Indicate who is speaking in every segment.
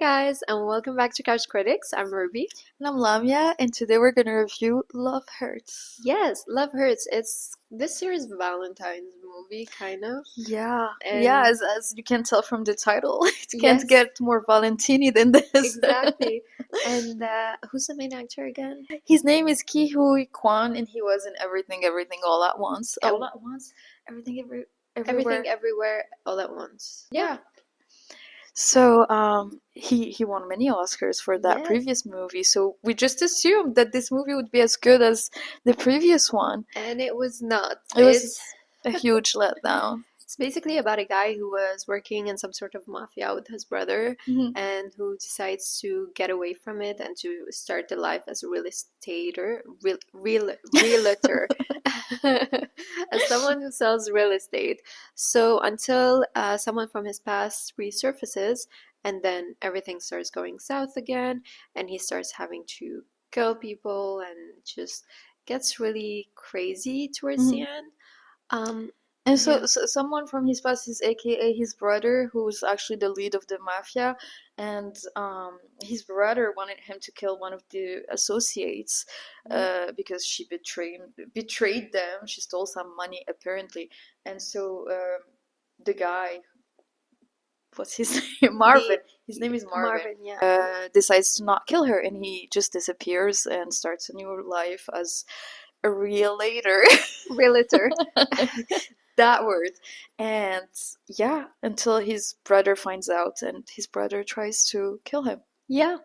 Speaker 1: guys, and welcome back to Couch Critics. I'm Ruby.
Speaker 2: And I'm Lamia, and today we're gonna review Love Hurts.
Speaker 1: Yes, Love Hurts. It's this year's Valentine's movie, kind of.
Speaker 2: Yeah,
Speaker 1: And
Speaker 2: as you can tell from the title, it
Speaker 1: yes,
Speaker 2: can't get more Valentini than this.
Speaker 1: exactly. And who's the main actor again?
Speaker 2: His name is Ki Huy Kwan, and he was in Everything, Everything, All at Once.
Speaker 1: Ev-
Speaker 2: All at Once, Everything, Everywhere.
Speaker 1: Everything, Everywhere, All at Once.
Speaker 2: Yeah. So he won many Oscars for that
Speaker 1: Yes.
Speaker 2: previous movie. So we just assumed that this movie would be as good as the previous one.
Speaker 1: And it was not.
Speaker 2: It was a huge letdown.
Speaker 1: It's basically about a guy who was working in some sort of mafia with his brother and who decides to get away from it and to start the life as a realtor, as someone who sells real estate. So until someone from his past resurfaces, and then everything starts going south again, and he starts having to kill people and just gets really crazy towards the end.
Speaker 2: And so someone from his past is AKA his brother, who's actually the lead of the mafia, and his brother wanted him to kill one of the associates because she betrayed them. She stole some money apparently, and so the guy, what's his name? Marvin. His name is Marvin. Decides to not kill her, and he just disappears and starts a new life as a realtor. That word. And yeah, until his brother finds out and his brother tries to kill him.
Speaker 1: Yeah.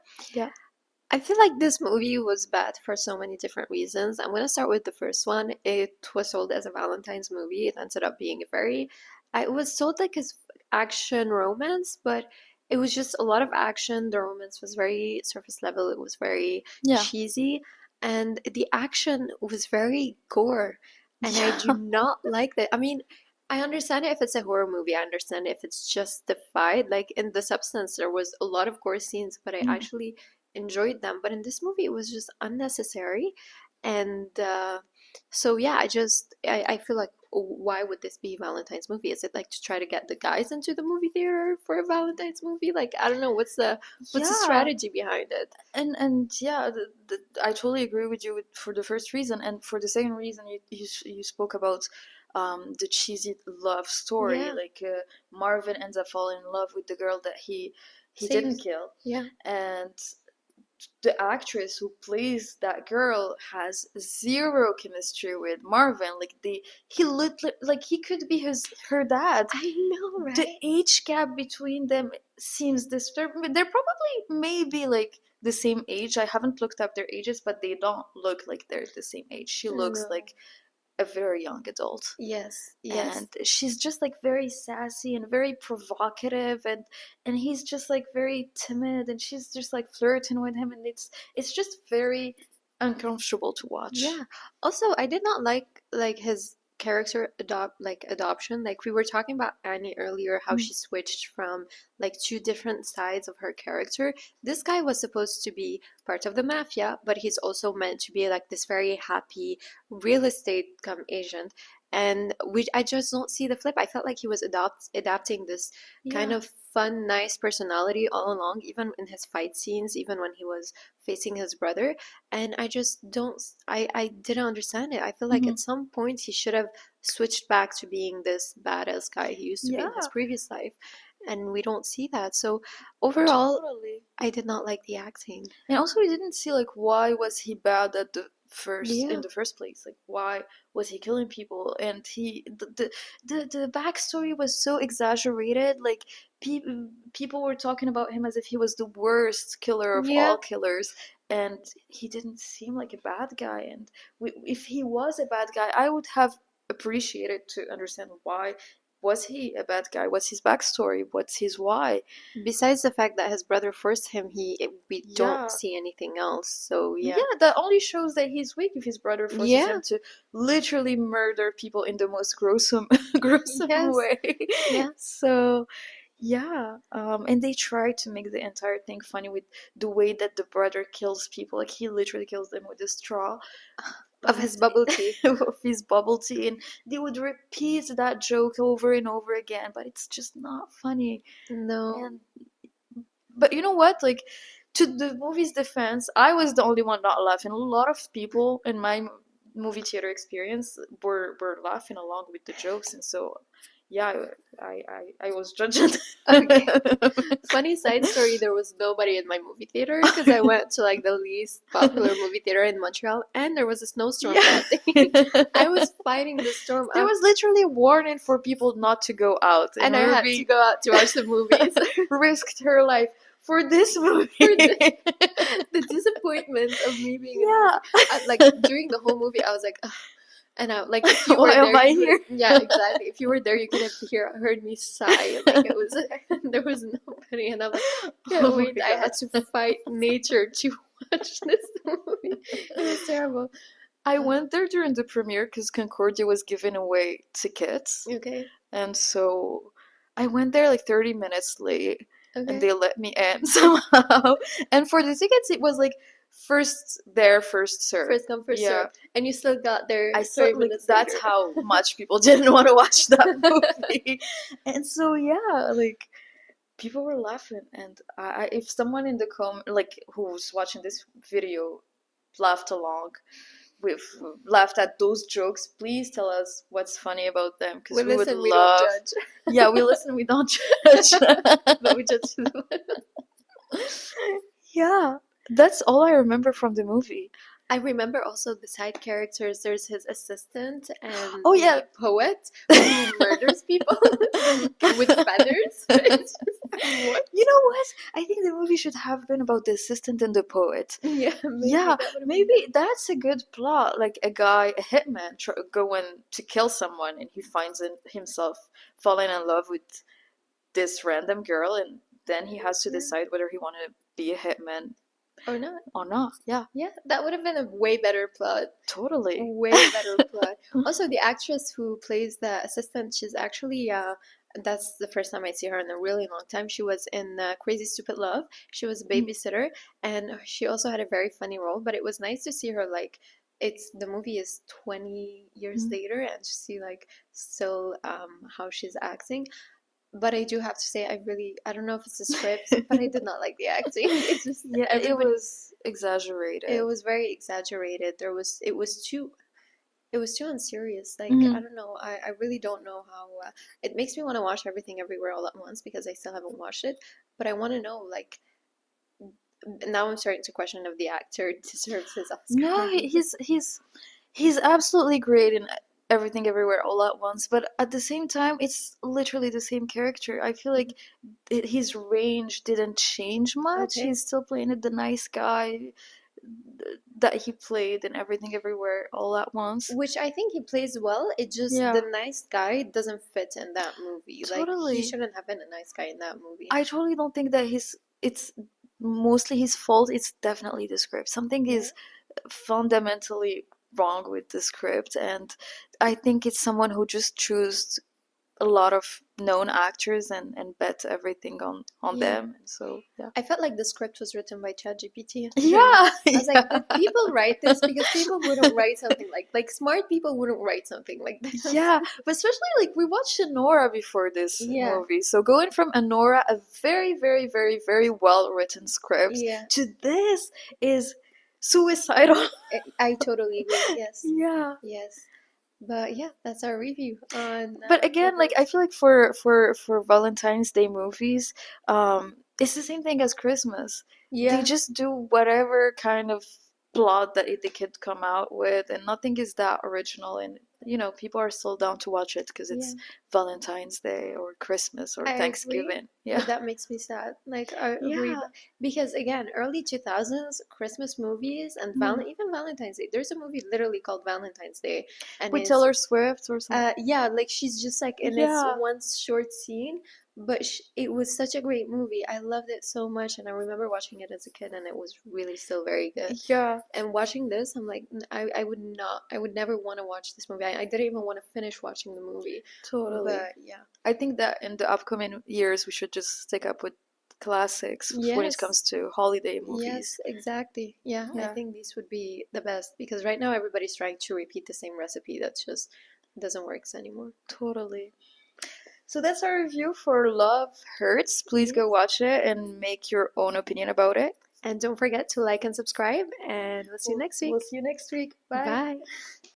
Speaker 1: I feel like this movie was bad for so many different reasons. I'm going to start with the first one. It was sold as a Valentine's movie. It ended up being it was sold like as action romance, but it was just a lot of action. The romance was very surface level. It was very cheesy. And the action was very gore. And I do not like that. I mean, I understand it if it's a horror movie. I understand it if it's just the fight. Like in The Substance, there was a lot of gore scenes, but I actually enjoyed them. But in this movie, it was just unnecessary. And so yeah, I feel like, why would this be a Valentine's movie? Is it like to try to get the guys into the movie theater for a Valentine's movie? Like, I don't know, what's the strategy behind it?
Speaker 2: And yeah, I totally agree with you for the first reason, and for the second reason, you spoke about the cheesy love story. Like Marvin ends up falling in love with the girl that he didn't kill. And the actress who plays that girl has zero chemistry with Marvin. Like he looked like he could be her dad.
Speaker 1: I know, right?
Speaker 2: The age gap between them seems disturbing. They're probably maybe like the same age. I haven't looked up their ages, but they don't look like they're the same age. She looks like a very young adult.
Speaker 1: Yes.
Speaker 2: And she's just like very sassy and very provocative, and he's just like very timid, and she's just like flirting with him, and it's just very uncomfortable to watch.
Speaker 1: Yeah. Also, I did not like his character adoption. Like we were talking about Annie earlier, how she switched from like two different sides of her character. This guy was supposed to be part of the mafia, but he's also meant to be like this very happy real estate agent. And I just don't see the flip. I felt like he was adapting this kind of fun, nice personality all along, even in his fight scenes, even when he was facing his brother. And I just don't, I didn't understand it. I feel like at some point he should have switched back to being this badass guy he used to be in his previous life. And we don't see that. So overall, I did not like the acting.
Speaker 2: And also, we didn't see like why was he bad at the in the first place. Like, why was he killing people? And the backstory was so exaggerated. Like people were talking about him as if he was the worst killer of all killers, and he didn't seem like a bad guy. And if he was a bad guy, I would have appreciated to understand why. Was he a bad guy? What's his backstory? What's his why?
Speaker 1: Besides the fact that his brother forced him, we don't see anything else. So
Speaker 2: that only shows that he's weak if his brother forces him to literally murder people in the most gruesome way. So and they try to make the entire thing funny with the way that the brother kills people. Like he literally kills them with a straw
Speaker 1: of his bubble tea.
Speaker 2: And they would repeat that joke over and over again, but it's just not funny.
Speaker 1: No.
Speaker 2: And But you know what? Like, to the movie's defense, I was the only one not laughing. A lot of people in my movie theater experience were laughing along with the jokes, and so yeah, I was judging.
Speaker 1: Okay. Funny side story, there was nobody in my movie theater because I went to like the least popular movie theater in Montreal and there was a snowstorm that day. I was fighting the storm.
Speaker 2: There was literally a warning for people not to go out,
Speaker 1: and I had to go out to watch the movies.
Speaker 2: risked her life for this movie.
Speaker 1: The disappointment of me being like during the whole movie, I was like, ugh. And I like if you were
Speaker 2: Why
Speaker 1: there,
Speaker 2: am I
Speaker 1: you
Speaker 2: here?
Speaker 1: would, yeah, exactly. If you were there, you could have heard me sigh. Like it was there was nobody, and I'm like, can't
Speaker 2: Oh
Speaker 1: wait.
Speaker 2: my
Speaker 1: I had
Speaker 2: God.
Speaker 1: to fight nature to watch this movie. It was terrible.
Speaker 2: I went there during the premiere because Concordia was giving away tickets,
Speaker 1: Okay.
Speaker 2: and so I went there like 30 minutes late, and
Speaker 1: Okay.
Speaker 2: they let me in somehow. And for the tickets, it was like first there, first served.
Speaker 1: First come, first served. And you still got there
Speaker 2: I
Speaker 1: 30
Speaker 2: felt like
Speaker 1: minutes
Speaker 2: that's
Speaker 1: later.
Speaker 2: how much people didn't want to watch that movie. And so yeah, like people were laughing, and if someone in the like who's watching this video laughed along, we've laughed at those jokes, please tell us what's funny about them, because we would
Speaker 1: listen, we
Speaker 2: love.
Speaker 1: don't judge.
Speaker 2: Yeah, we listen, we don't judge.
Speaker 1: But we judge.
Speaker 2: Yeah, that's all I remember from the movie.
Speaker 1: I remember also the side characters. There's his assistant and
Speaker 2: Oh, yeah.
Speaker 1: the poet who murders people with feathers. It's just, what?
Speaker 2: You know what? I think the movie should have been about the assistant and the poet.
Speaker 1: Yeah, maybe
Speaker 2: Yeah,
Speaker 1: that would've been
Speaker 2: maybe that's a good plot. Like a guy, a hitman, going to kill someone, and he finds himself falling in love with this random girl, and then he has to decide whether he want to be a hitman
Speaker 1: or not.
Speaker 2: or not. Yeah,
Speaker 1: Yeah, that would have been a way better plot.
Speaker 2: totally.
Speaker 1: Way better plot. Also, the actress who plays the assistant, she's actually that's the first time I see her in a really long time. She was in Crazy Stupid Love. She was a babysitter, and she also had a very funny role. But it was nice to see her like. It's the movie is 20 years later, and to see like still how she's acting. But I do have to say, I don't know if it's the script, but I did not like the acting. It's just
Speaker 2: Yeah, it was exaggerated.
Speaker 1: it was very exaggerated. It was too unserious. Like
Speaker 2: Mhm.
Speaker 1: I don't know. I really don't know how. It makes me want to watch Everything Everywhere All at Once because I still haven't watched it. But I want to know like now I'm starting to question if the actor deserves his Oscar.
Speaker 2: No, he's absolutely great in Everything Everywhere All at Once, but at the same time, it's literally the same character. I feel like his range didn't change much.
Speaker 1: Okay.
Speaker 2: He's still playing the nice guy that he played in Everything Everywhere All at Once.
Speaker 1: Which I think he plays well. It just
Speaker 2: Yeah.
Speaker 1: the nice guy doesn't fit in that movie. Like
Speaker 2: Totally.
Speaker 1: he shouldn't have been a nice guy in that movie.
Speaker 2: I totally don't think that it's mostly his fault. It's definitely the script. Something is fundamentally wrong with the script, and I think it's someone who just chose a lot of known actors and bet everything on them. So yeah.
Speaker 1: I felt like the script was written by ChatGPT.
Speaker 2: Yeah.
Speaker 1: I was like, did people write this? Because people wouldn't write something like smart people wouldn't write something like this.
Speaker 2: Yeah, but especially like we watched Anora before this
Speaker 1: Yeah.
Speaker 2: movie, so going from Anora, a very, very, very, very well written script,
Speaker 1: Yeah.
Speaker 2: to this is suicidal.
Speaker 1: I totally agree. Yes.
Speaker 2: Yeah.
Speaker 1: Yes. But yeah, that's our review on.
Speaker 2: But again, like I feel like for Valentine's Day movies, it's the same thing as Christmas.
Speaker 1: yeah,
Speaker 2: They just do whatever kind of plot that they could come out with, and nothing is that original. And people are still down to watch it because it's Valentine's Day or Christmas or
Speaker 1: I agree.
Speaker 2: Thanksgiving. Yeah,
Speaker 1: But that makes me sad. Like I agree
Speaker 2: Yeah.
Speaker 1: because again, early 2000s Christmas movies and even Valentine's Day. There's a movie literally called Valentine's Day, and
Speaker 2: with
Speaker 1: it's,
Speaker 2: Taylor Swift or something.
Speaker 1: yeah, like she's just like in
Speaker 2: Yeah.
Speaker 1: this one short scene, but it was such a great movie. I loved it so much, and I remember watching it as a kid, and it was really still very good.
Speaker 2: Yeah.
Speaker 1: And watching this, I'm like, I would not, I would never want to watch this movie. I didn't even want to finish watching the movie.
Speaker 2: Totally.
Speaker 1: But yeah,
Speaker 2: I think that in the upcoming years we should just stick up with classics when
Speaker 1: Yes.
Speaker 2: it comes to holiday movies.
Speaker 1: yes, exactly. Yeah, I
Speaker 2: Yeah.
Speaker 1: think these would be the best because right now everybody's trying to repeat the same recipe that just doesn't work anymore.
Speaker 2: Totally. So that's our review for Love Hurts. Please go watch it and make your own opinion about it.
Speaker 1: And don't forget to like and subscribe, and we'll see you next week.
Speaker 2: We'll see you next week. Bye.
Speaker 1: Bye.